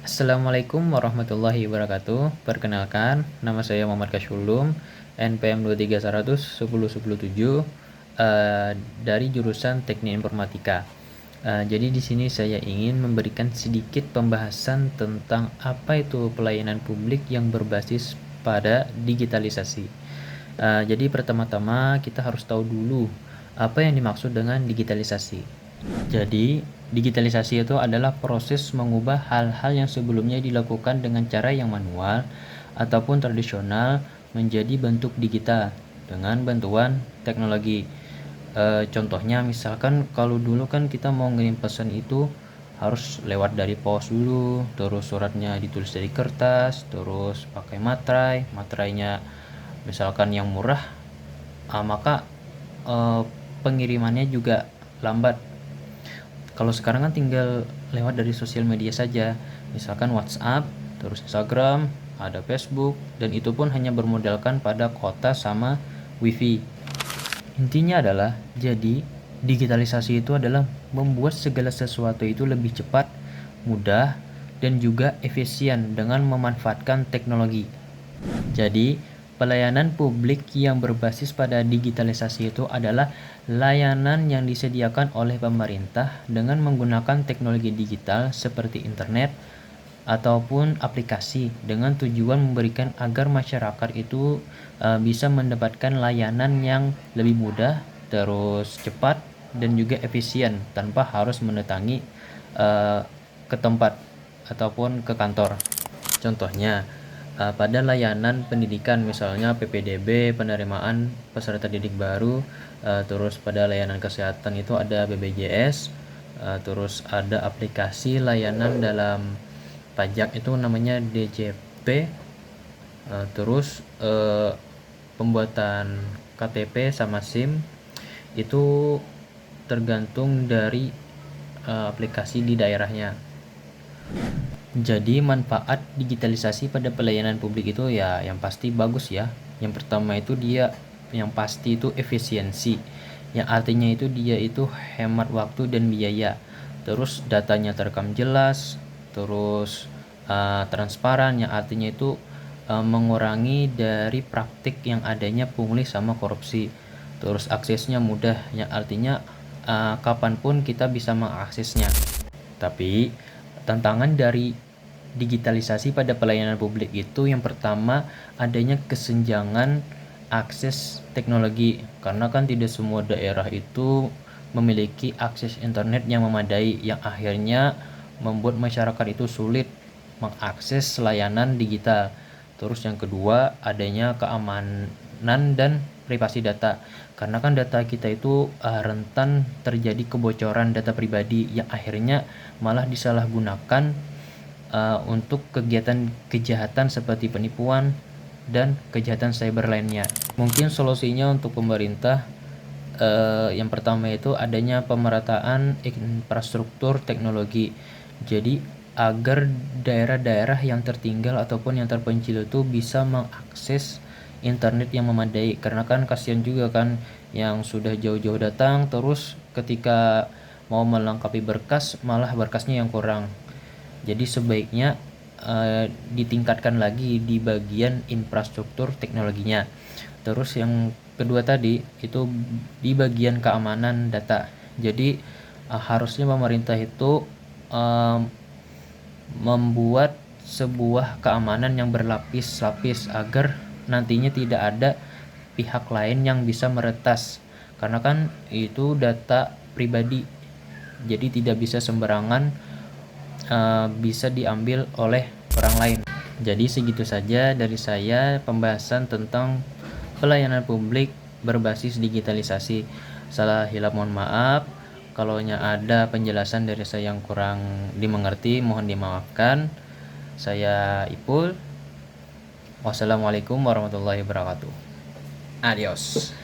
Assalamualaikum warahmatullahi wabarakatuh. Perkenalkan, nama saya Muhammad Kasyulum, NPM 231001017 dari jurusan Teknik Informatika. Jadi di sini saya ingin memberikan sedikit pembahasan tentang apa itu pelayanan publik yang berbasis pada digitalisasi. Jadi pertama-tama kita harus tahu dulu apa yang dimaksud dengan digitalisasi. Jadi, digitalisasi itu adalah proses mengubah hal-hal yang sebelumnya dilakukan dengan cara yang manual ataupun tradisional menjadi bentuk digital dengan bantuan teknologi. Contohnya misalkan kalau dulu kan kita mau ngirim pesan itu harus lewat dari pos dulu, terus suratnya ditulis dari kertas, terus pakai materainya misalkan yang murah, maka pengirimannya juga lambat. Kalau sekarang kan tinggal lewat dari sosial media saja, misalkan WhatsApp, terus Instagram, ada Facebook, dan itu pun hanya bermodalkan pada kuota sama WiFi. Intinya adalah, jadi digitalisasi itu adalah membuat segala sesuatu itu lebih cepat, mudah, dan juga efisien dengan memanfaatkan teknologi. Jadi, pelayanan publik yang berbasis pada digitalisasi itu adalah layanan yang disediakan oleh pemerintah dengan menggunakan teknologi digital seperti internet ataupun aplikasi dengan tujuan memberikan agar masyarakat itu bisa mendapatkan layanan yang lebih mudah, terus cepat, dan juga efisien tanpa harus mendatangi ke tempat ataupun ke kantor. Contohnya, pada layanan pendidikan misalnya PPDB, penerimaan peserta didik baru, terus pada layanan kesehatan itu ada BPJS, terus ada aplikasi layanan dalam pajak itu namanya DJP, terus pembuatan KTP sama SIM itu tergantung dari aplikasi di daerahnya. Jadi manfaat digitalisasi pada pelayanan publik itu ya yang pasti bagus ya. Yang pertama itu dia yang pasti itu efisiensi. Yang artinya itu dia itu hemat waktu dan biaya. Terus datanya terekam jelas, terus transparan yang artinya itu mengurangi dari praktik yang adanya pungli sama korupsi. Terus aksesnya mudah yang artinya kapanpun kita bisa mengaksesnya. Tapi tantangan dari digitalisasi pada pelayanan publik itu yang pertama adanya kesenjangan akses teknologi, karena kan tidak semua daerah itu memiliki akses internet yang memadai yang akhirnya membuat masyarakat itu sulit mengakses layanan digital. Terus yang kedua adanya keamanan dan privasi data, karena kan data kita itu rentan terjadi kebocoran data pribadi yang akhirnya malah disalahgunakan untuk kegiatan kejahatan seperti penipuan dan kejahatan cyber lainnya. Mungkin solusinya untuk pemerintah yang pertama itu adanya pemerataan infrastruktur teknologi. Jadi agar daerah-daerah yang tertinggal ataupun yang terpencil itu bisa mengakses internet yang memadai, karena kan kasihan juga kan yang sudah jauh-jauh datang terus ketika mau melengkapi berkas malah berkasnya yang kurang. Jadi sebaiknya ditingkatkan lagi di bagian infrastruktur teknologinya. Terus yang kedua tadi itu di bagian keamanan data. Jadi harusnya pemerintah itu membuat sebuah keamanan yang berlapis-lapis agar nantinya tidak ada pihak lain yang bisa meretas, karena kan itu data pribadi, jadi tidak bisa sembarangan bisa diambil oleh orang lain. Jadi segitu saja dari saya pembahasan tentang pelayanan publik berbasis digitalisasi. Salah hilap mohon maaf. Kalau ada penjelasan dari saya yang kurang dimengerti mohon dimaafkan. Saya Ipul. Wassalamualaikum warahmatullahi wabarakatuh. Adios.